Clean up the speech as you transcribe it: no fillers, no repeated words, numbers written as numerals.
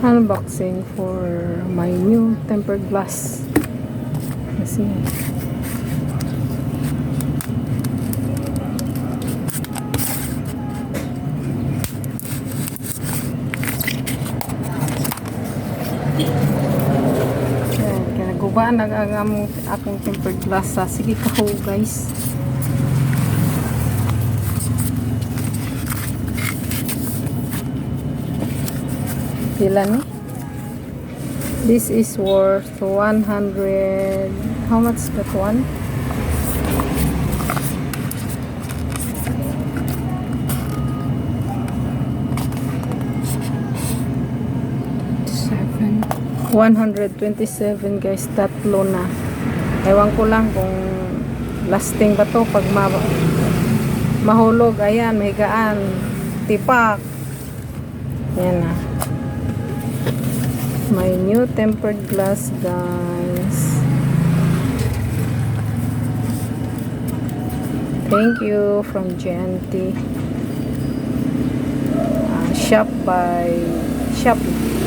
Unboxing for my new tempered glass. Kasi kinagubaan nag-agam akong tempered glass sa sige kaho guys. Pila ni? This is worth 100. How much that one? $127 guys, tatlo na. Ewan ko lang kung lasting ba to pag mahulog. Ayan, mahigaan, tipak. Yan na. My new tempered glass guys. Thank you from GNT. Shop by Shoppee.